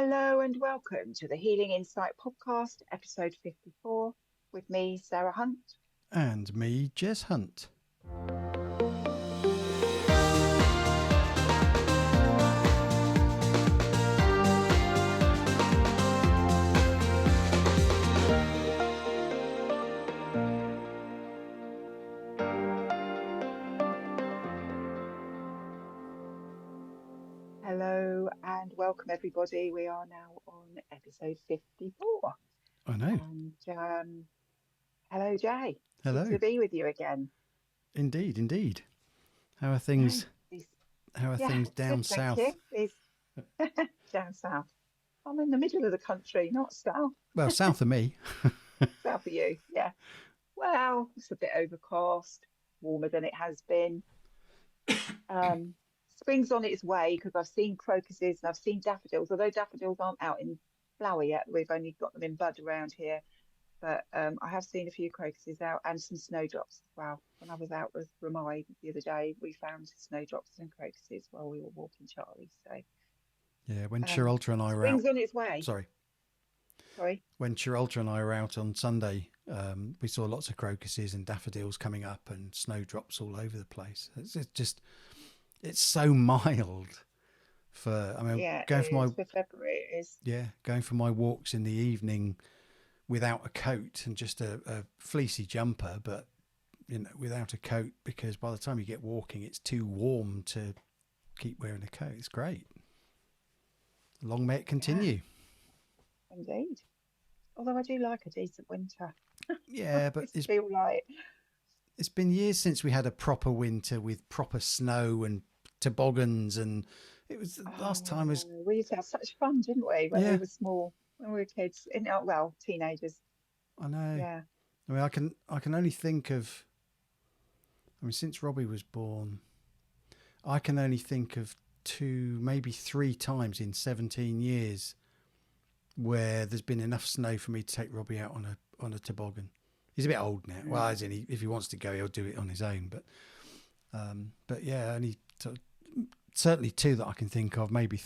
Hello and welcome to the Healing Insight Podcast, episode 54, with me, Sarah Hunt. And me, Jez Hunt. Hello and welcome, everybody. We are now on episode 54. I know. And hello, Jay. Good Hello. to be with you again. Indeed, indeed. How are No, things? this, How are yeah, things down good, thank you. south? This down south. I'm in the middle of the country, not south. Well, south of me. South of you, yeah. Well, it's a bit overcast, warmer than it has been. Um, Spring's on its way because I've seen crocuses and I've seen daffodils, although daffodils aren't out in flower yet. We've only got them in bud around here. But I have seen a few crocuses out and some snowdrops as well. When I was out with Ramai the other day, we found snowdrops and crocuses while we were walking Charlie. So Yeah, when Chiralta and I were out. spring's on its way. Sorry. Sorry. When Chiralta and I were out on Sunday, we saw lots of crocuses and daffodils coming up and snowdrops all over the place. It's so mild for, Yeah, going it for my, is for February. It is. going for my walks in the evening without a coat and just a fleecy jumper, but without a coat, because by the time you get walking, it's too warm to keep wearing a coat. It's great. Long may it continue. Yeah, indeed. Although I do like a decent winter. Yeah, I but just feel like it's been years since we had a proper winter with proper snow and toboggans, and it was the last time was we used to have such fun, didn't we, when we yeah. were small, when we were kids, well, teenagers. I know. Yeah. I can only think of. Since Robbie was born, I can only think of two, maybe three times in 17 years where there's been enough snow for me to take Robbie out on a toboggan. He's a bit old now. Well, as in, if he wants to go, he'll do it on his own. But yeah, certainly two that I can think of. Maybe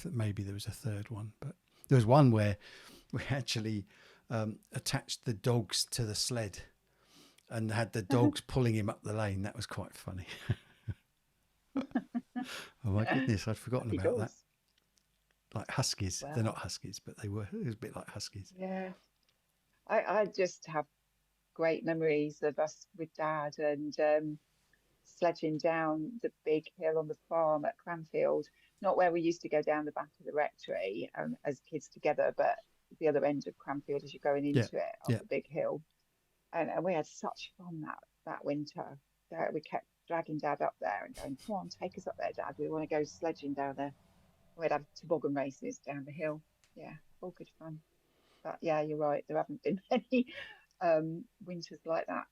there was a third one, but there was one where we actually attached the dogs to the sled and had the dogs pulling him up the lane. That was quite funny. Oh my goodness, I'd forgotten Happy about that. dogs. Like huskies. They're Well, not huskies, but they were. It was a bit like huskies. yeah. I just have great memories of us with Dad and sledging down the big hill on the farm at Cranfield, not where we used to go down the back of the rectory as kids together, but the other end of Cranfield as you're going Yeah, into it up yeah. the big hill. And we had such fun that winter. We kept dragging Dad up there and going, "Come on, take us up there, Dad. We want to go sledging down there." We'd have toboggan races down the hill. Yeah, all good fun. But yeah, you're right. There haven't been many winters like that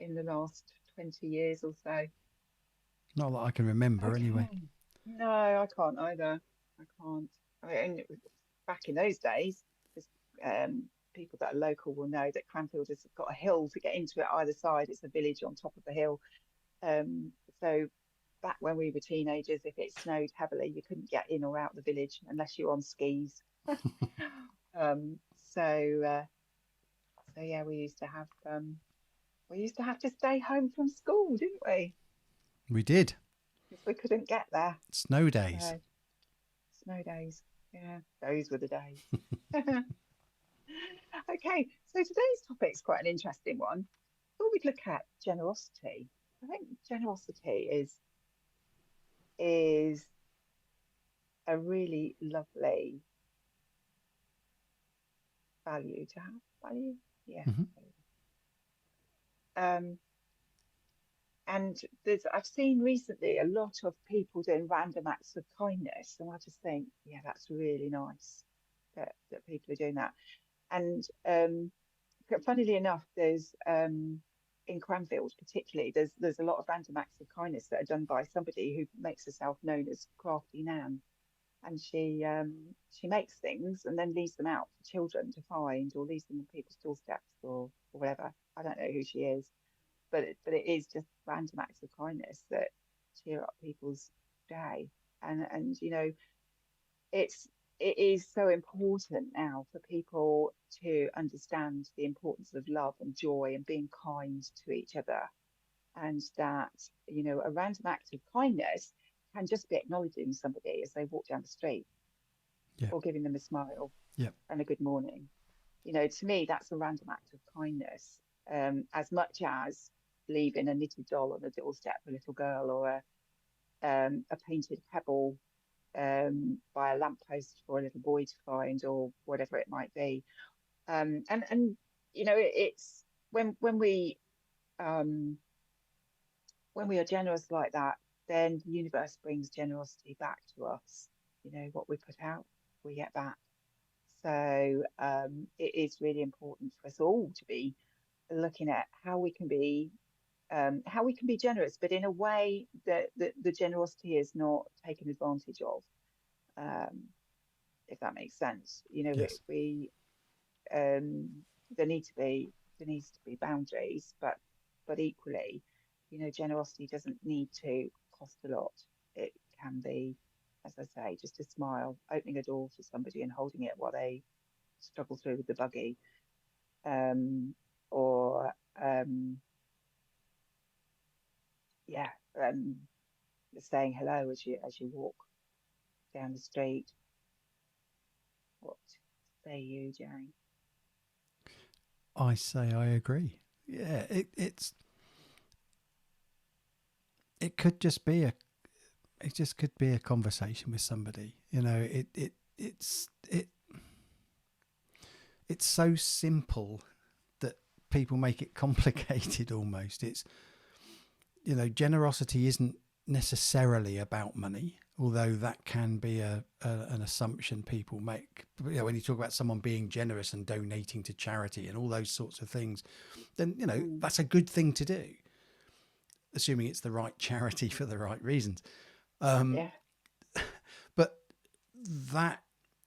in the last 20 years or so. Not that I can remember, anyway. Okay. No, I can't either. I can't. I mean, back in those days, there's, people that are local will know that Cranfield has got a hill to get into it either side. It's a village on top of the hill. So back when we were teenagers, if it snowed heavily, you couldn't get in or out the village unless you were on skis. So yeah, we used to have to stay home from school, didn't we? We did. Because we couldn't get there. Snow days. So snow days. Yeah, those were the days. Okay, so today's topic's quite an interesting one. Thought we'd look at generosity. I think generosity is a really lovely value to have. Value, yeah. Hmm. Um, and I've seen recently a lot of people doing random acts of kindness, and I just think, yeah, that's really nice that people are doing that. And funnily enough, there's in Cranfield particularly, there's a lot of random acts of kindness that are done by somebody who makes herself known as Crafty Nan, and she makes things and then leaves them out for children to find, or leaves them on people's doorsteps or whatever. I don't know who she is, but it is just random acts of kindness that cheer up people's day, and it's it is so important now for people to understand the importance of love and joy and being kind to each other, and that, a random act of kindness can just be acknowledging somebody as they walk down the street, Yeah. or giving them a smile Yeah. and a good morning. To me, that's a random act of kindness, as much as leaving a knitted doll on the doorstep for a little girl, or a painted pebble by a lamppost for a little boy to find, or whatever it might be. And it's um, when we are generous like that, then the universe brings generosity back to us. What we put out, we get back. So it is really important for us all to be looking at how we can be generous, but in a way that the generosity is not taken advantage of. Um, if that makes sense. Yes. Um, there need to be there needs to be boundaries, but equally, generosity doesn't need to cost a lot. It can be, as I say, just a smile, opening a door for somebody and holding it while they struggle through with the buggy, um, or yeah, um, saying hello as you walk down the street. What say you, Jane? I say I agree. Yeah, it could just be a it just could be a conversation with somebody. It's so simple that people make it complicated almost. It's generosity isn't necessarily about money, although that can be an assumption people make. When you talk about someone being generous and donating to charity and all those sorts of things, then Mm, that's a good thing to do, assuming it's the right charity for the right reasons. Um, yeah. but that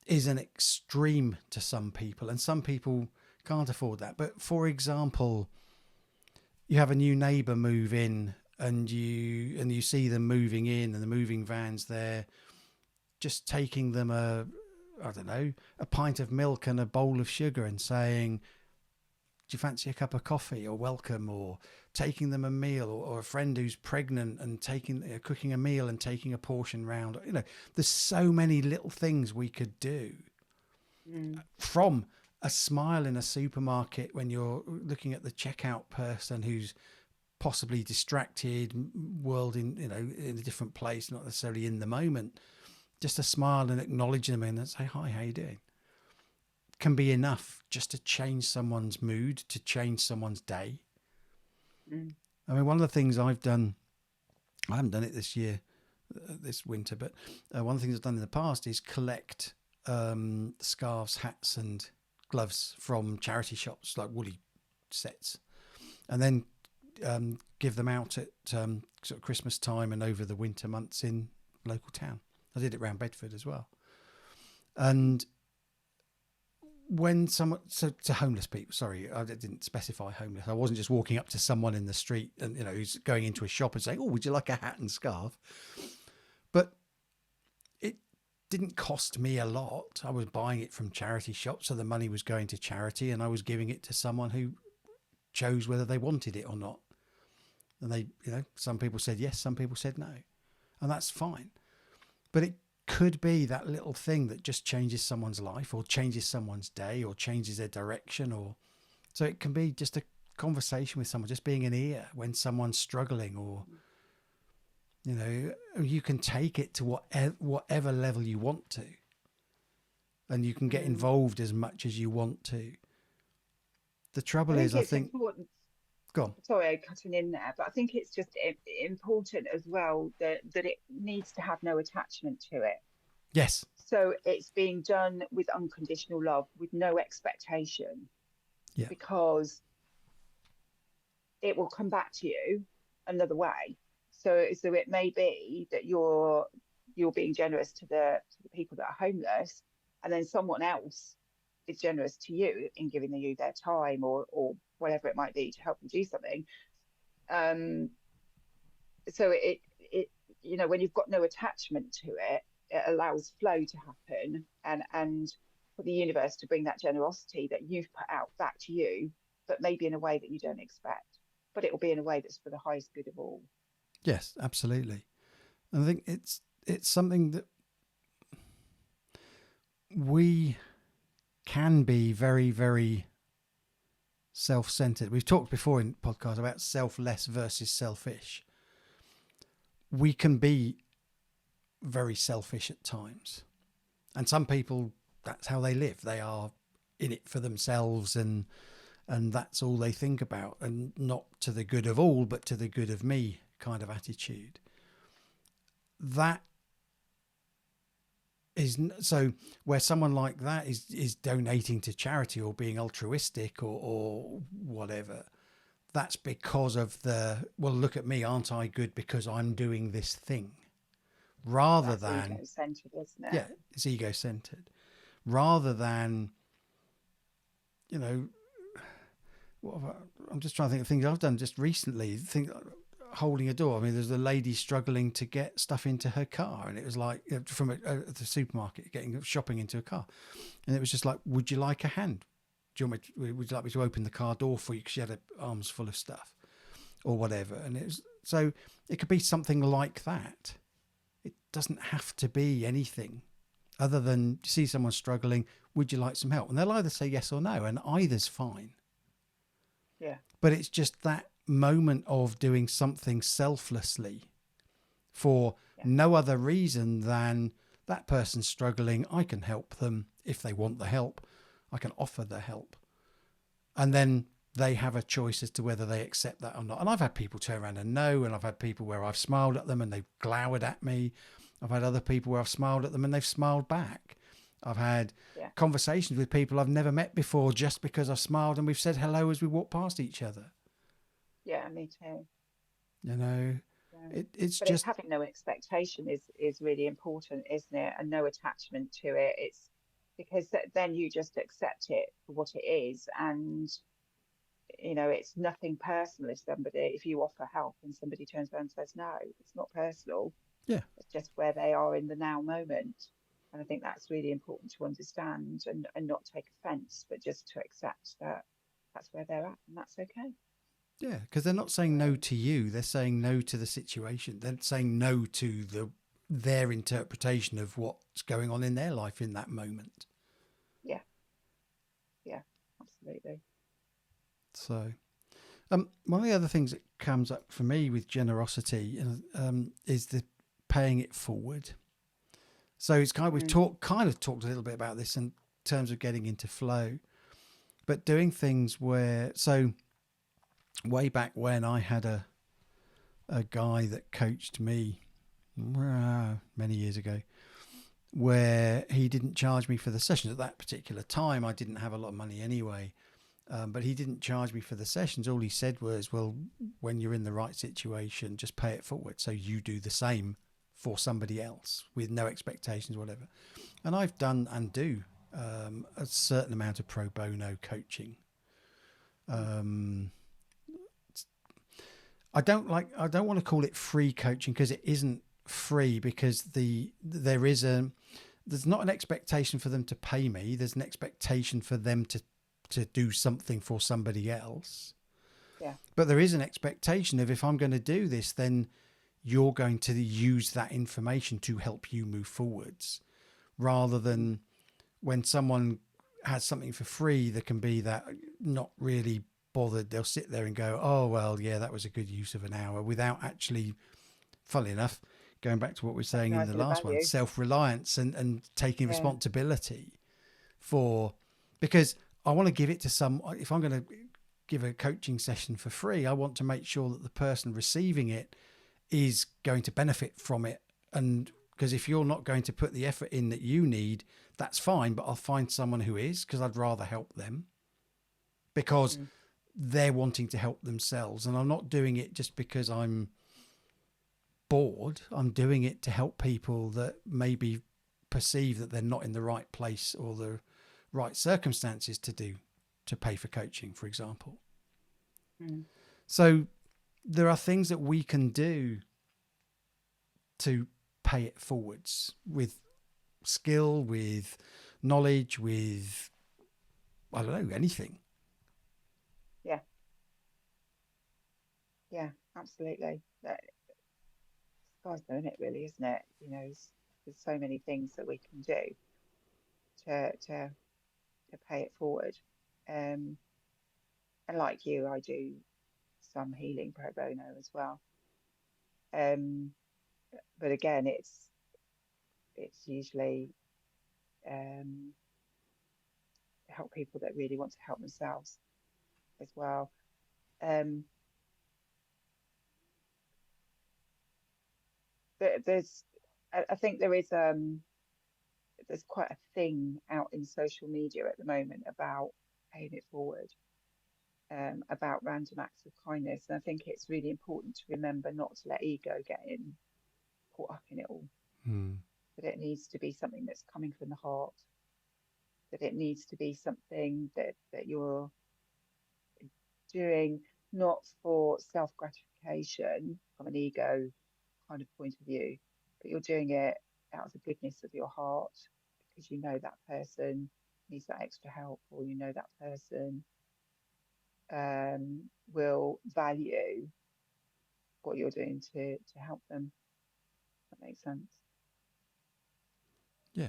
is an extreme to some people, and some people can't afford that. But for example, you have a new neighbour move in, and you see them moving in, and the moving vans there, just taking them I don't know, a pint of milk and a bowl of sugar, and saying, do you fancy a cup of coffee, or welcome, or taking them a meal, or a friend who's pregnant and cooking a meal and taking a portion round. There's so many little things we could do, Mm, from a smile in a supermarket when you're looking at the checkout person who's possibly distracted, world in a different place, not necessarily in the moment. Just a smile and acknowledge them and say, hi, how you doing, can be enough just to change someone's mood, to change someone's day. mm, I mean, one of the things I've done, I haven't done it this year, this winter, but one of the things I've done in the past is collect scarves, hats, and gloves from charity shops, like woolly sets, and then give them out at sort of Christmas time and over the winter months in local town. I did it around Bedford as well. And when someone, so to homeless people, sorry, I didn't specify homeless. I wasn't just walking up to someone in the street and who's going into a shop and saying, "Oh, would you like a hat and scarf?" But it didn't cost me a lot. I was buying it from charity shops, so the money was going to charity, and I was giving it to someone who chose whether they wanted it or not. And they, some people said yes, some people said no, and that's fine. But it could be that little thing that just changes someone's life, or changes someone's day, or changes their direction. Or so it can be just a conversation with someone, just being an ear when someone's struggling, or you can take it to whatever level you want to, and you can get mm. involved as much as you want to. The I trouble is, think I it's think, important. go on. Sorry, I'm cutting in there, but I think it's just important as well that it needs to have no attachment to it. Yes. So it's being done with unconditional love, with no expectation, Yeah. because it will come back to you another way. So it may be that you're being generous to the people that are homeless, and then someone else is generous to you in giving you their time, or whatever it might be, to help them do something. Um, so it when you've got no attachment to it, it allows flow to happen, and for the universe to bring that generosity that you've put out back to you, but maybe in a way that you don't expect. But it will be in a way that's for the highest good of all. Yes, absolutely. And I think it's something that we can be very, very self-centered. We've talked before in podcasts about selfless versus selfish. We can be very selfish at times. And some people, that's how they live. They are in it for themselves, and that's all they think about, and not to the good of all, but to the good of me kind of attitude. That is so where someone like that is donating to charity or being altruistic or whatever. That's because of well, look at me, aren't I good because I'm doing this thing? Rather That's than, ego-centered, isn't it? yeah, it's ego-centered. Rather than, you know, I'm just trying to think of things I've done just recently. Holding a door. I mean, there's a lady struggling to get stuff into her car, and it was like from the supermarket, getting shopping into a car, and it was just like, "Would you like a hand? Do you want me? Would you like me to open the car door for you?" Because she had her arms full of stuff, or whatever. And it was so it could be something like that. It doesn't have to be anything other than you see someone struggling. Would you like some help? And they'll either say yes or no, and either's fine. Yeah. But it's just that moment of doing something selflessly for Yeah. no other reason than that person's struggling. I can help them if they want the help. I can offer the help. And then they have a choice as to whether they accept that or not. And I've had people turn around and no, and I've had people where I've smiled at them and they've glowered at me. I've had other people where I've smiled at them and they've smiled back. I've had conversations with people I've never met before just because I've smiled and we've said hello as we walk past each other. Yeah, me too. You know, Yeah. it's But it's just, having no expectation is really important, isn't it? And no attachment to it. It's because then you just accept it for what it is, and it's nothing personal. If you offer help and somebody turns around and says no, it's not personal. yeah, It's just where they are in the now moment. And I think that's really important to understand, and not take offense, but just to accept that that's where they're at, and that's okay. yeah, because they're not saying no So to you. They're saying no to the situation. They're saying no to their interpretation of what's going on in their life in that moment. yeah, yeah, absolutely. So, one of the other things that comes up for me with generosity is the paying it forward. So it's kind of, we've Mm, talked a little bit about this in terms of getting into flow, but doing things where, so way back when I had a guy that coached me many years ago, where he didn't charge me for the sessions at that particular time. I didn't have a lot of money anyway. But he didn't charge me for the sessions. All he said was, well, when you're in the right situation, just pay it forward. So you do the same for somebody else with no expectations, whatever. And I've done and do a certain amount of pro bono coaching. mm, I don't want to call it free coaching because it isn't free, because there's not an expectation for them to pay me. There's an expectation for them to do something for somebody else. yeah. But there is an expectation of, if I'm going to do this, then you're going to use that information to help you move forwards, rather Mm, than when someone has something for free, there can be that not really bothered. They'll sit there and go, oh, well, yeah, that was a good use of an hour, without actually, funnily enough, going back to what we were saying in the recognizing the last one, value. self-reliance and taking Yeah. responsibility because I want to give it to if I'm going to give a coaching session for free, I want to make sure that the person receiving it is going to benefit from it. And because if you're not going to put the effort in that you need, that's fine, but I'll find someone who is, because I'd rather help them, because Mm, they're wanting to help themselves. And I'm not doing it just because I'm bored. I'm doing it to help people that maybe perceive that they're not in the right place or the right circumstances to pay for coaching, for example. mm, So there are things that we can do to pay it forwards with skill, with knowledge, with, I don't know, anything. Yeah, yeah, absolutely. Sky's the limit, really, isn't it? There's so many things that we can do to pay it forward. Um, and like you, I do some healing pro bono as well. Um, but again, it's usually um, help people that really want to help themselves as well. Um, there's, I think there's quite a thing out in social media at the moment about paying it forward, about random acts of kindness, and I think it's really important to remember not to let ego get caught up in it all. Hmm. That it needs to be something that's coming from the heart. That it needs to be something that you're doing not for self gratification from an ego kind of point of view, but you're doing it out of the goodness of your heart because you know that person needs that extra help, or you know that person will value what you're doing to help them. That makes sense. Yeah.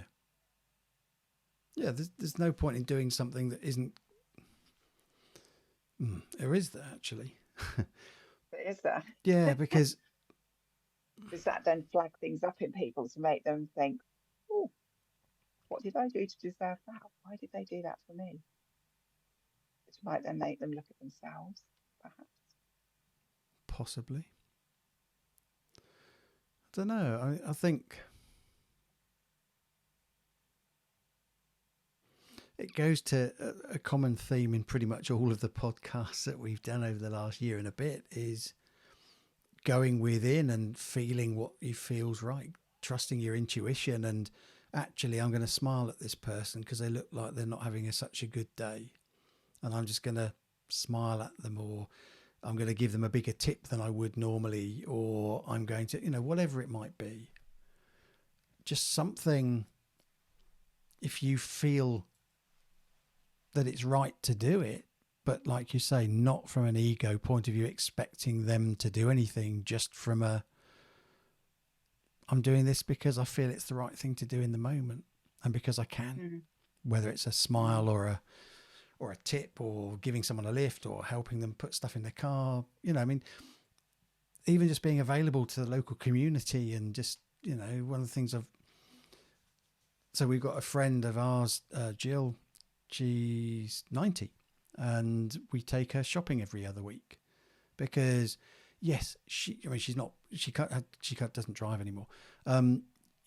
Yeah, there's no point in doing something that isn't. There is that, actually. But is that Yeah, because does that then flag things up in people to make them think, oh, what did I do to deserve that? Why did they do that for me? Which might then make them look at themselves, perhaps. possibly, I don't know. I think it goes to a common theme in pretty much all of the podcasts that we've done over the last year and a bit is going within and feeling what you feels right, trusting your intuition, and actually, I'm going to smile at this person because they look like they're not having such a good day, and I'm just going to smile at them, or I'm going to give them a bigger tip than I would normally, or I'm going to, whatever it might be. Just something, if you feel that it's right to do it, but like you say, not from an ego point of view, expecting them to do anything, just from I'm doing this because I feel it's the right thing to do in the moment and because I can, Mm, whether it's a mm, smile or a tip or giving someone a lift or helping them put stuff in their car. I mean, even just being available to the local community and just, one of the things so we've got a friend of ours, Jill, she's 90 and we take her shopping every other week because yes, she's not, she doesn't drive anymore.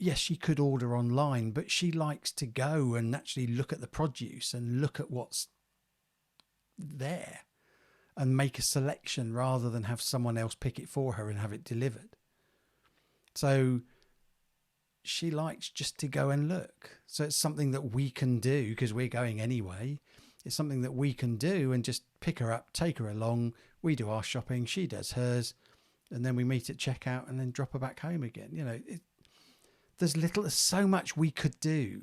Yes, she could order online, but she likes to go and actually look at the produce and look at what's there and make a selection rather than have someone else pick it for her and have it delivered. So she likes just to go and look. So it's something that we can do because we're going anyway. It's something that we can do and just pick her up, take her along. We do our shopping, she does hers, and then we meet at checkout and then drop her back home again. There's so much we could do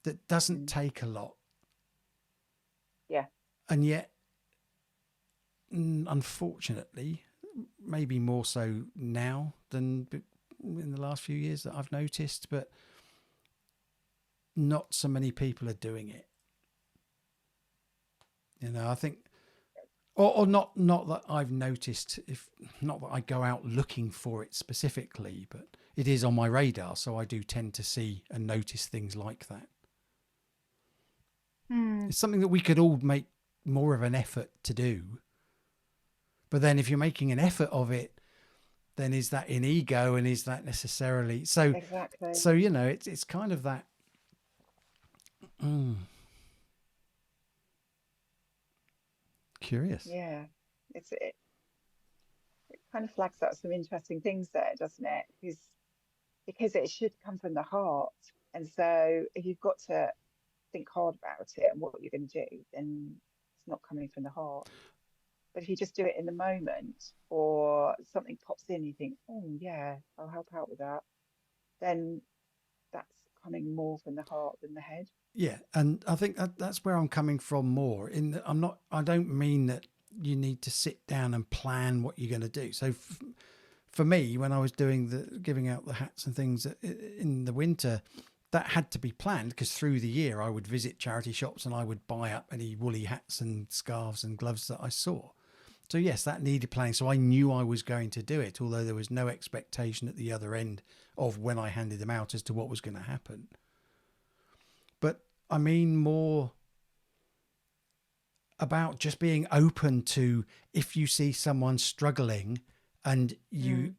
that doesn't mm. take a lot. Yeah. And yet, unfortunately, maybe more so now than in the last few years that I've noticed, but not so many people are doing it. I think, or not that I've noticed, if not that I go out looking for it specifically, but it is on my radar, so I do tend to see and notice things like that. Mm. It's something that we could all make more of an effort to do. But then if you're making an effort of it, then is that in ego and is that necessarily Exactly. so it's kind of that mm, curious. Yeah. It kind of flags up some interesting things there, doesn't it? Because it should come from the heart. And so if you've got to think hard about it and what you're going to do, then it's not coming from the heart. But if you just do it in the moment or something pops in, you think, oh, yeah, I'll help out with that, then that's coming more from the heart than the head. Yeah, and I think that's where I'm coming from more. In that I don't mean that you need to sit down and plan what you're going to do. So for me, when I was doing the giving out the hats and things in the winter, that had to be planned because through the year I would visit charity shops and I would buy up any woolly hats and scarves and gloves that I saw. So yes, that needed planning. So I knew I was going to do it, although there was no expectation at the other end of when I handed them out as to what was going to happen. But I mean more about just being open to, if you see someone struggling and you Mm.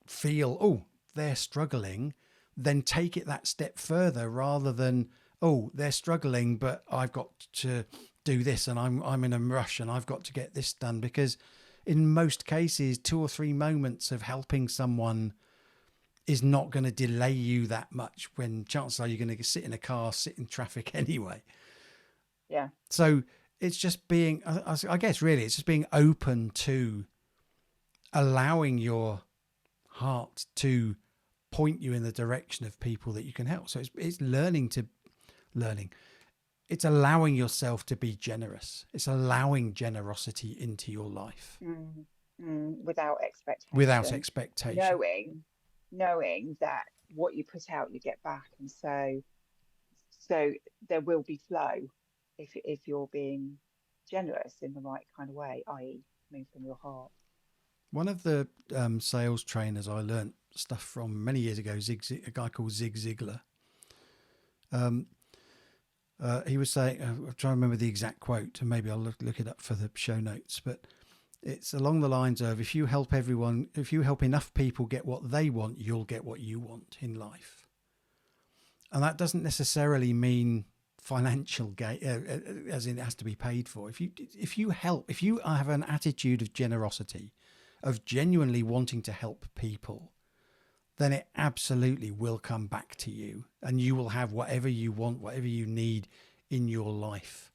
feel, oh, they're struggling, then take it that step further rather than, oh, they're struggling, but I've got to do this and I'm in a rush and I've got to get this done. Because in most cases, 2 or 3 moments of helping someone is not going to delay you that much, when chances are you're going to sit in a car, sit in traffic anyway. Yeah. So it's just being, I guess really it's just being open to allowing your heart to point you in the direction of people that you can help. So it's learning. It's allowing yourself to be generous. It's allowing generosity into your life Mm. Without without expectation, expectation. knowing knowing that what you put out you get back, and so there will be flow if you're being generous in the right kind of way, i.e., coming from your heart. One of the sales trainers I learnt stuff from many years ago, a guy called Zig Ziglar. Um, he was saying, I'm trying to remember the exact quote, and maybe I'll look it up for the show notes, but it's along the lines of, if you help enough people get what they want, you'll get what you want in life. And that doesn't necessarily mean financial gain, as in it has to be paid for. If you have an attitude of generosity, of genuinely wanting to help people, then it absolutely will come back to you, and you will have whatever you want, whatever you need in your life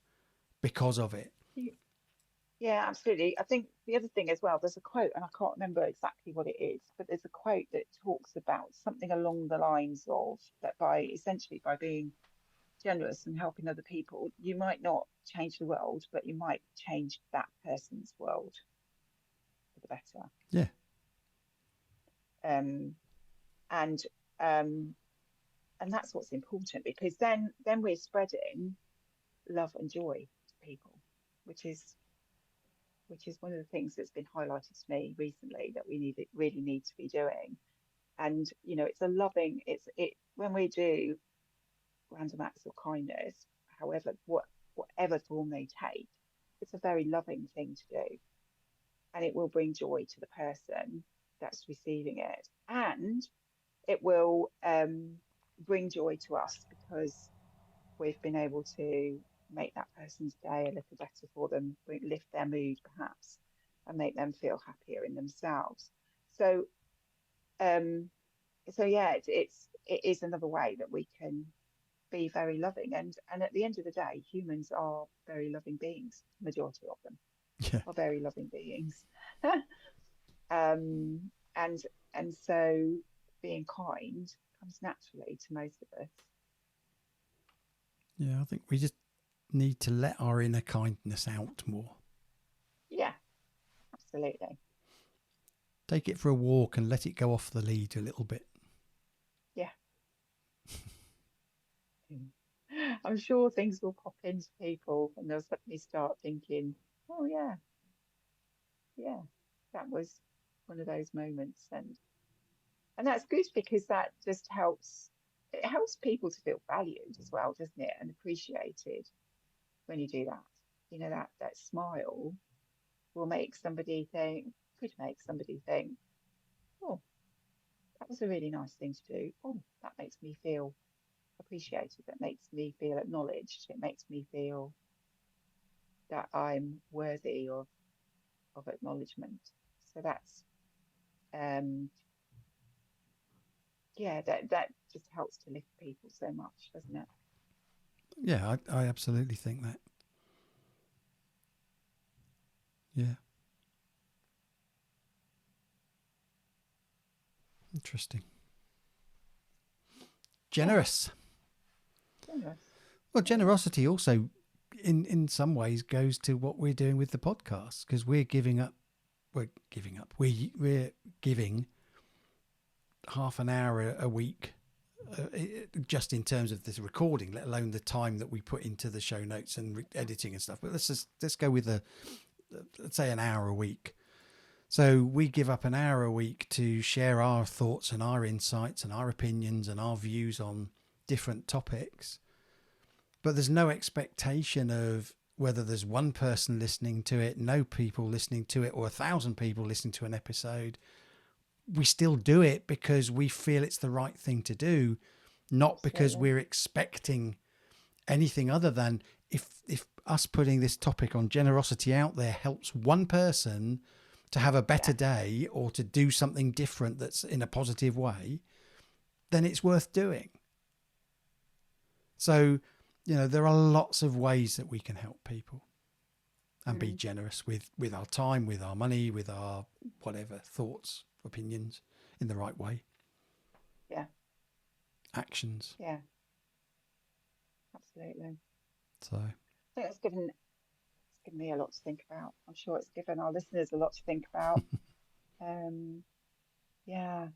because of it. Yeah, absolutely. I think the other thing as well, there's a quote, and I can't remember exactly what it is, but there's a quote that talks about something along the lines of that, by essentially by being generous and helping other people, you might not change the world, but you might change that person's world for the better. Yeah, Um, and um, and that's what's important, because then we're spreading love and joy to people, which is which is one of the things that's been highlighted to me recently that we really need to be doing. And it's a loving, it when we do random acts of kindness, however whatever form they take, it's a very loving thing to do, and it will bring joy to the person that's receiving it, and it will bring joy to us because we've been able to make that person's day a little better for them, lift their mood perhaps, and make them feel happier in themselves. So, um, so yeah, it is another way that we can be very loving, and at the end of the day, humans are very loving beings. Majority of them yeah, are very loving beings, and so being kind comes naturally to most of us. yeah. I think we just need to let our inner kindness out more. Yeah, absolutely. Take it for a walk and let it go off the lead a little bit. Yeah. Mm. I'm sure things will pop into people and they'll suddenly start thinking, oh yeah, that was one of those moments, and that's good because that just helps. It helps people to feel valued as well, doesn't it? And appreciated when you do that. That smile will make somebody think, could make somebody think, oh, that was a really nice thing to do. Oh, that makes me feel appreciated. That makes me feel acknowledged. It makes me feel that I'm worthy of acknowledgement. So that's um yeah, that just helps to lift people so much, doesn't it? Yeah, I absolutely think that. Yeah, interesting. Yeah, Generous. Generous. Well, Yeah. generosity also, in some ways, goes to what we're doing with the podcast, because we're giving up. We're giving up. We're giving half an hour a week, just in terms of this recording, let alone the time that we put into the show notes and editing and stuff. But let's go with let's say an hour a week. So we give up an hour a week to share our thoughts and our insights and our opinions and our views on different topics. But there's no expectation of whether there's one person listening to it, no people listening to it, or 1,000 people listening to an episode. We still do it because we feel it's the right thing to do, not because Absolutely. we're expecting anything other than if us putting this topic on generosity out there helps one person to have a better Yeah. day or to do something different that's in a positive way, then it's worth doing. So, there are lots of ways that we can help people and be Mm. generous with our time, with our money, with our whatever thoughts, opinions, in the right way, Yeah. actions. Yeah. Absolutely. So, I think it's given me a lot to think about. I'm sure it's given our listeners a lot to think about. Um, yeah.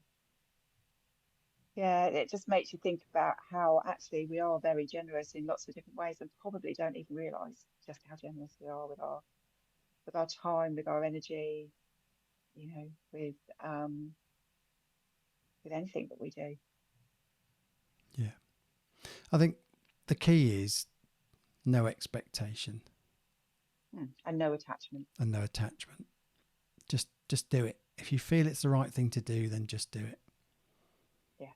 Yeah, it just makes you think about how actually we are very generous in lots of different ways and probably don't even realize just how generous we are with our time, with our energy, with with anything that we do. yeah. I think the key is no expectation And no attachment. and no attachment. Just do it. If you feel it's the right thing to do, then just do it. Yeah.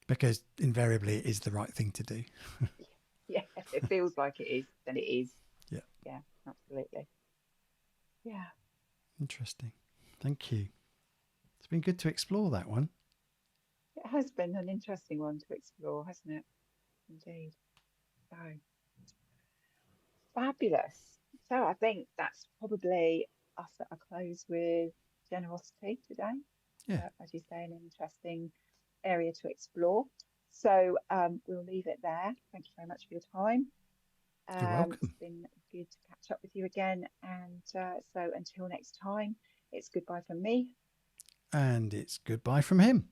Because invariably it is the right thing to do. Yeah. If it feels like it is, then it is. Yeah. Yeah, absolutely. Yeah. Interesting. Thank you. It's been good to explore that one. It has been an interesting one to explore, hasn't it? Indeed. So fabulous. So I think that's probably us at a close with generosity today. Yeah. As you say, an interesting area to explore. So we'll leave it there. Thank you very much for your time. You're It's welcome. been good to catch up with you again. And so until next time, it's goodbye from me. And it's goodbye from him.